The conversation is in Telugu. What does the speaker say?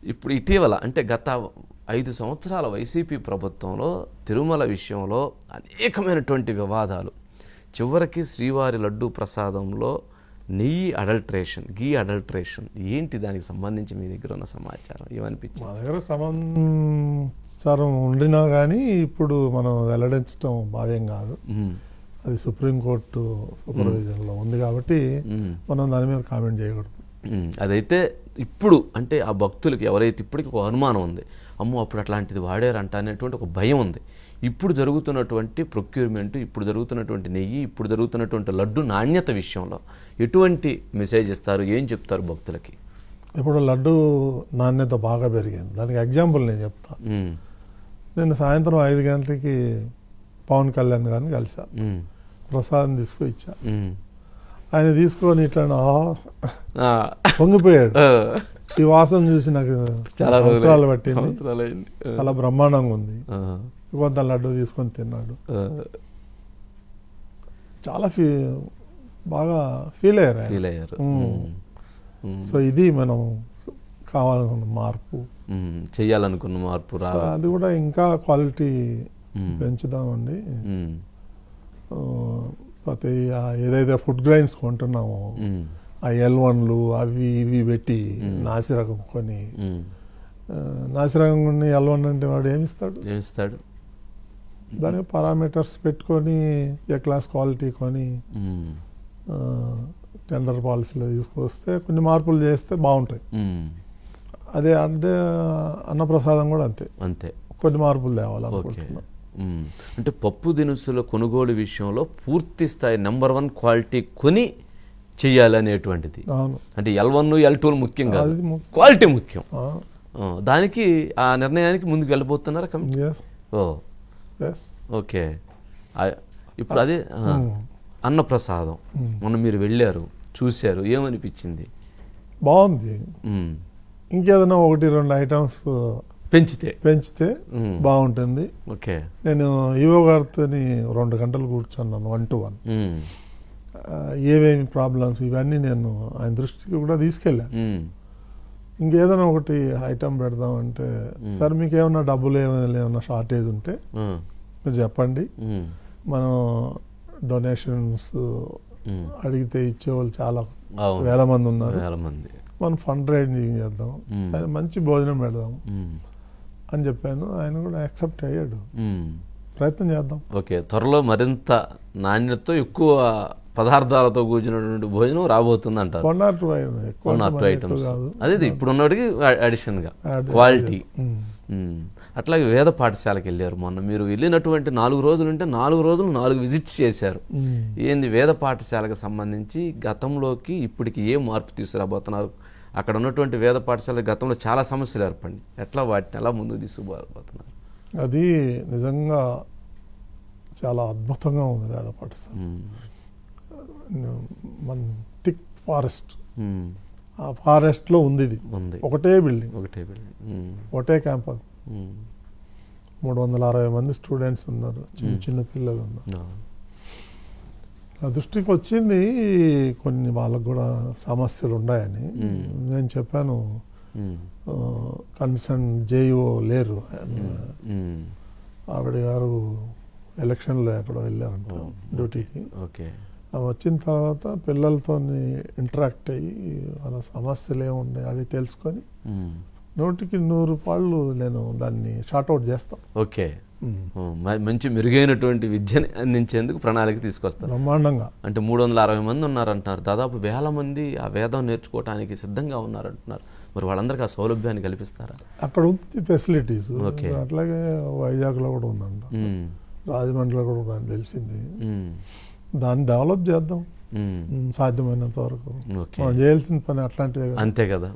ఇప్పుడు ఇటీవల అంటే గత 5 సంవత్సరాల వైసీపీ ప్రభుత్వంలో తిరుమల విషయంలో అనేకమైనటువంటి వివాదాలు, చివరికి శ్రీవారి లడ్డూ ప్రసాదంలో నెయ్యి అడల్ట్రేషన్, గీ అడల్ట్రేషన్, ఏంటి దానికి సంబంధించి మీ దగ్గర ఉన్న సమాచారం ఏమనిపించింది? మా దగ్గర సమాచారం ఉండినా కానీ ఇప్పుడు మనం వెల్లడించడం భావ్యం కాదు. అది సుప్రీంకోర్టు సూపర్విజన్లో ఉంది కాబట్టి మనం దాని మీద కామెంట్ చేయకూడదు. అదైతే ఇప్పుడు అంటే ఆ భక్తులకి ఎవరైతే ఇప్పటికీ ఒక అనుమానం ఉంది, అమ్మో అప్పుడు అట్లాంటిది వాడారంట అనేటువంటి ఒక భయం ఉంది. ఇప్పుడు జరుగుతున్నటువంటి ప్రొక్యూర్మెంట్, ఇప్పుడు జరుగుతున్నటువంటి నెయ్యి, ఇప్పుడు జరుగుతున్నటువంటి లడ్డు నాణ్యత విషయంలో ఎటువంటి మెసేజ్ ఇస్తారు, ఏం చెప్తారు భక్తులకి? ఇప్పుడు లడ్డు నాణ్యత బాగా పెరిగింది. దానికి ఎగ్జాంపుల్ నేను చెప్తాను. నేను సాయంత్రం 5 గంటలకి పవన్ కళ్యాణ్ గారిని కలిసా, ప్రసాదం తీసుకుని ఇచ్చా. ఆయన తీసుకొని ఇట్లా పొంగిపోయాడు. ఈ వాసన చూసి నాకు చాలా సంవత్సరాలు పట్టింది, చాలా బ్రహ్మాండంగా ఉంది. కొంత లడ్డు తీసుకొని తిన్నాడు, చాలా బాగా ఫీల్ అయ్యారు. సో ఇది మనం కావాలనుకున్న మార్పు, చేయాలనుకున్న మార్పు, అది కూడా ఇంకా క్వాలిటీ పెంచుదామండి. ప్రతి ఏదైతే ఫుడ్ గ్రైన్స్ కొంటున్నామో ఆ L1లు అవి ఇవి పెట్టి నాసిరకం కొని, నాసిరకం కొన్ని L1 అంటే వాడు ఏమిస్తాడు? దానికి పారామీటర్స్ పెట్టుకొని ఏ క్లాస్ క్వాలిటీ కొని టెండర్ పాలసీలో తీసుకొస్తే కొన్ని మార్పులు చేస్తే బాగుంటాయి. అదే అన్నప్రసాదం కూడా అంతే కొన్ని మార్పులు తేవాలనుకుంటున్నాం. అంటే పప్పు దినుసుల కొనుగోలు విషయంలో పూర్తి స్థాయి నెంబర్ 1 క్వాలిటీ కొని చెయ్యాలనేటువంటిది. అంటే L1 L2 ముఖ్యం కాదు, క్వాలిటీ ముఖ్యం. దానికి ఆ నిర్ణయానికి ముందుకు వెళ్ళిపోతున్నారా? ఓకే. ఇప్పుడు అదే అన్నప్రసాదం మొన్న మీరు వెళ్ళారు, చూశారు, ఏమనిపించింది? బాగుంది. ఇంకేదైనా 1-2 ఐటమ్స్ పెంచితే బాగుంటుంది. ఓకే. నేను ఈవో గారితో 2 గంటలు కూర్చున్నాను 1 to 1. ఏమేమి ప్రాబ్లమ్స్ ఇవన్నీ నేను ఆయన దృష్టికి కూడా తీసుకెళ్ళాను. ఇంకేదైనా ఒకటి ఐటమ్ పెడదామంటే, సార్ మీకు ఏమన్నా డబ్బులు ఏమైనా షార్టేజ్ ఉంటే మీరు చెప్పండి, మనం డొనేషన్స్ అడిగితే ఇచ్చేవాళ్ళు చాలా వేల మంది ఉన్నారు, మనం ఫండ్ రైజింగ్ చేద్దాం, మంచి భోజనం పెడదాం అని చెప్పాను. ఆయన కూడా యాక్సెప్ట్ అయ్యాడు. ప్రయత్నం చేద్దాం. ఓకే. త్వరలో మరింత నాణ్యతతో ఎక్కువ పదార్థాలతో కూర్చున్నటువంటి భోజనం రాబోతుంది అంటారు. 1 or 2 ఐటమ్స్. అదే ఇప్పుడు ఉన్నటికి అడిషన్గా క్వాలిటీ. అట్లాగే వేద పాఠశాలకు వెళ్ళారు మొన్న. మీరు వెళ్ళినటువంటి 4 రోజులు ఉంటే 4 రోజులు 4 విజిట్స్ చేశారు. ఏంది వేద పాఠశాలకు సంబంధించి గతంలోకి ఇప్పటికి ఏ మార్పు తీసుకురాబోతున్నారు? అక్కడ ఉన్నటువంటి వేద పాఠశాల గతంలో చాలా సమస్యలు ఏర్పడి, వాటిని ఎలా ముందుకు తీసుకుపోతున్నారు? అది నిజంగా చాలా అద్భుతంగా ఉంది వేద పాఠశాల. మన థిక్ ఫారెస్ట్, ఆ ఫారెస్ట్లో ఉంది. ఇది ఒకటే బిల్డింగ్, ఒకటే క్యాంపస్, 360 మంది స్టూడెంట్స్ ఉన్నారు, చిన్న పిల్లలు ఉన్నారు. నా దృష్టికి వచ్చింది కొన్ని వాళ్ళకు కూడా సమస్యలు ఉన్నాయని. నేను చెప్పాను, కన్సర్న్ జేఈఓ లేరు, ఆవిడ గారు ఎలక్షన్లో ఎక్కడో వెళ్ళారంట డ్యూటీకి. వచ్చిన తర్వాత పిల్లలతో ఇంటరాక్ట్ అయ్యి వాళ్ళ సమస్యలు ఏమున్నాయి అది తెలుసుకొని 100కి 100 పాళ్ళు నేను దాన్ని షార్ట్అవుట్ చేస్తాను. ఓకే. మంచి మెరుగైనటువంటి విద్యని అందించేందుకు ప్రణాళిక తీసుకొస్తారు బ్రహ్మాండంగా. అంటే 360 మంది ఉన్నారంటున్నారు, దాదాపు 1000 మంది ఆ వేదం నేర్చుకోవడానికి సిద్ధంగా ఉన్నారంటున్నారు. మరి వాళ్ళందరికీ ఆ సౌలభ్యాన్ని కల్పిస్తారా? అక్కడ ఉంది ఫెసిలిటీస్. అట్లాగే వైజాగ్లో కూడా ఉందంట, రాజమండ్రిలో కూడా ఉందని తెలిసింది. దాన్ని డెవలప్ చేద్దాం సాధ్యమైనంత వరకు. మనం చేయాల్సిన పని అట్లాంటిదే, అంతే కదా.